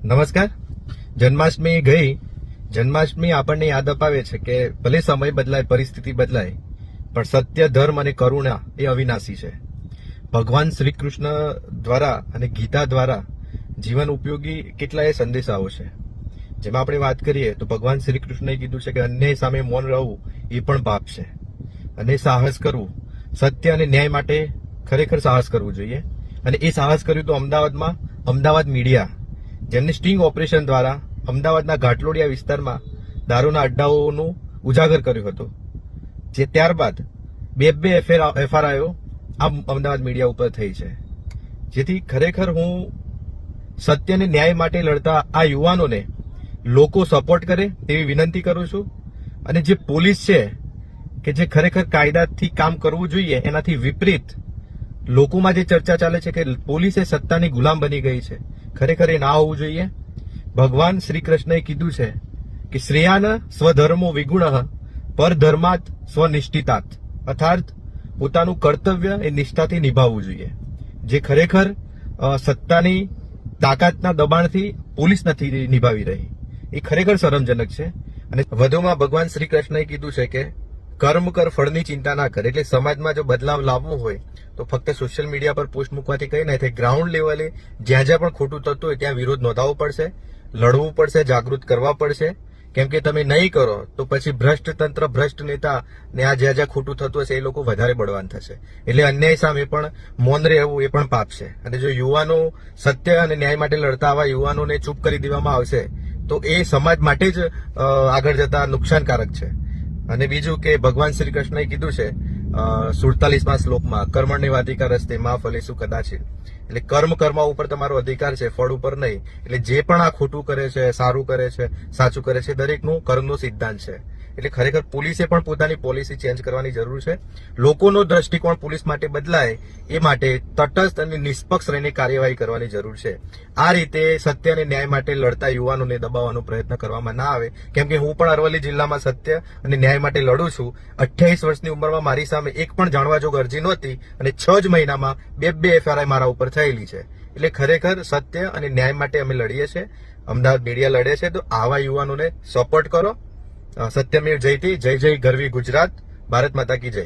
નમસ્કાર. જન્માષ્ટમી ગઈ. જન્માષ્ટમી આપણને યાદ અપાવે છે કે ભલે સમય બદલાય, પરિસ્થિતિ બદલાય, પણ સત્ય, ધર્મ અને કરુણા એ અવિનાશી છે. ભગવાન શ્રી કૃષ્ણ દ્વારા અને ગીતા દ્વારા જીવન ઉપયોગી કેટલાય સંદેશાઓ છે. જેમાં આપણે વાત કરીએ તો ભગવાન શ્રી કૃષ્ણએ કીધું છે કે અન્યાય સામે મૌન રહેવું એ પણ પાપ છે, અને સાહસ કરવું, સત્ય અને ન્યાય માટે ખરેખર સાહસ કરવું જોઈએ. અને એ સાહસ કર્યું તો અમદાવાદમાં અમદાવાદ મીડિયા, જેમને સ્ટિંગ ઓપરેશન દ્વારા અમદાવાદના ઘાટલોડિયા વિસ્તારમાં દારૂના અડ્ડાઓનું ઉજાગર કર્યું હતું. જે ત્યારબાદ બે એફઆરઆઈઓ આ અમદાવાદ મીડિયા ઉપર થઈ છે. જેથી ખરેખર હું સત્ય અને ન્યાય માટે લડતા આ યુવાનોને લોકો સપોર્ટ કરે તેવી વિનંતી કરું છું. અને જે પોલીસ છે કે જે ખરેખર કાયદાથી કામ કરવું જોઈએ, એનાથી વિપરીત લોકોમાં જે ચર્ચા ચાલે છે કે પોલીસ એ સત્તાની ગુલામ બની ગઈ છે, ખરેખર એ ના હોવું જોઈએ. ભગવાન શ્રી કૃષ્ણએ કીધું છે કે શ્રેયાન સ્વધર્મો વિગુણ પરધર્માત સ્વનિષ્ઠિતાત, અર્થાત પોતાનું કર્તવ્ય એ નિષ્ઠાથી નિભાવવું જોઈએ. જે ખરેખર સત્તાની તાકાતના દબાણથી પોલીસ નથી નિભાવી રહી, એ ખરેખર શરમજનક છે. અને વધુમાં ભગવાન શ્રી કૃષ્ણએ કીધું છે કે કર્મ કર, ફળની ચિંતા ના કર. એટલે સમાજમાં જો બદલાવ લાવવો હોય તો ફક્ત સોશિયલ મીડિયા પર પોસ્ટ મૂકવાથી કઈ નહીં થાય. ગ્રાઉન્ડ લેવલે જ્યાં જ્યાં પણ ખોટું થતું હોય ત્યાં વિરોધ નોંધાવવો પડશે, લડવું પડશે, જાગૃત કરવા પડશે. કેમ કે તમે નહીં કરો તો પછી ભ્રષ્ટ તંત્ર, ભ્રષ્ટ નેતા ને આ જ્યાં જ્યાં ખોટું થતું હશે એ લોકો વધારે બળવાન થશે. એટલે અન્યાય સામે પણ મૌન રહેવું એ પણ પાપ છે. અને જો યુવાનો સત્ય અને ન્યાય માટે લડતા આવા યુવાનોને ચૂપ કરી દેવામાં આવશે તો એ સમાજ માટે જ આગળ જતા નુકસાનકારક છે. અને બીજું કે ભગવાન શ્રી કૃષ્ણએ કીધું છે 47મા શ્લોકમાં, કર્મણ્યવાધિકાર રસ્તે માં ફલેષુ કદાચિત. એટલે કર્મ કરવા ઉપર તમારો અધિકાર છે, ફળ ઉપર નહીં. એટલે જે પણ આ ખોટું કરે છે, સારું કરે છે, સાચું કરે છે, દરેકનું કર્મનો સિદ્ધાંત છે. એટલે ખરેખર પોલીસે પણ પોતાની પોલિસી ચેન્જ કરવાની જરૂર છે. લોકોનો દ્રષ્ટિકોણ પોલીસ માટે બદલાય એ માટે તટસ્થ અને નિષ્પક્ષ રહીને કાર્યવાહી કરવાની જરૂર છે. આ રીતે સત્ય અને ન્યાય માટે લડતા યુવાનોને દબાવવાનો પ્રયત્ન કરવામાં ના આવે. કેમ કે હું પણ અરવલ્લી જિલ્લામાં સત્ય અને ન્યાય માટે લડું છું. 28 વર્ષની ઉંમરમાં મારી સામે એક પણ જાણવા જોગ અરજી નહોતી, અને 6 જ મહિનામાં બે એફઆરઆઈ મારા ઉપર થયેલી છે. એટલે ખરેખર સત્ય અને ન્યાય માટે અમે લડીએ છીએ. અમદાવાદ મીડિયા લડે છે, તો આવા યુવાનોને સપોર્ટ કરો. સત્યમેવ જયતે. જય જય ગરવી ગુજરાત. ભારત માતા કી જય.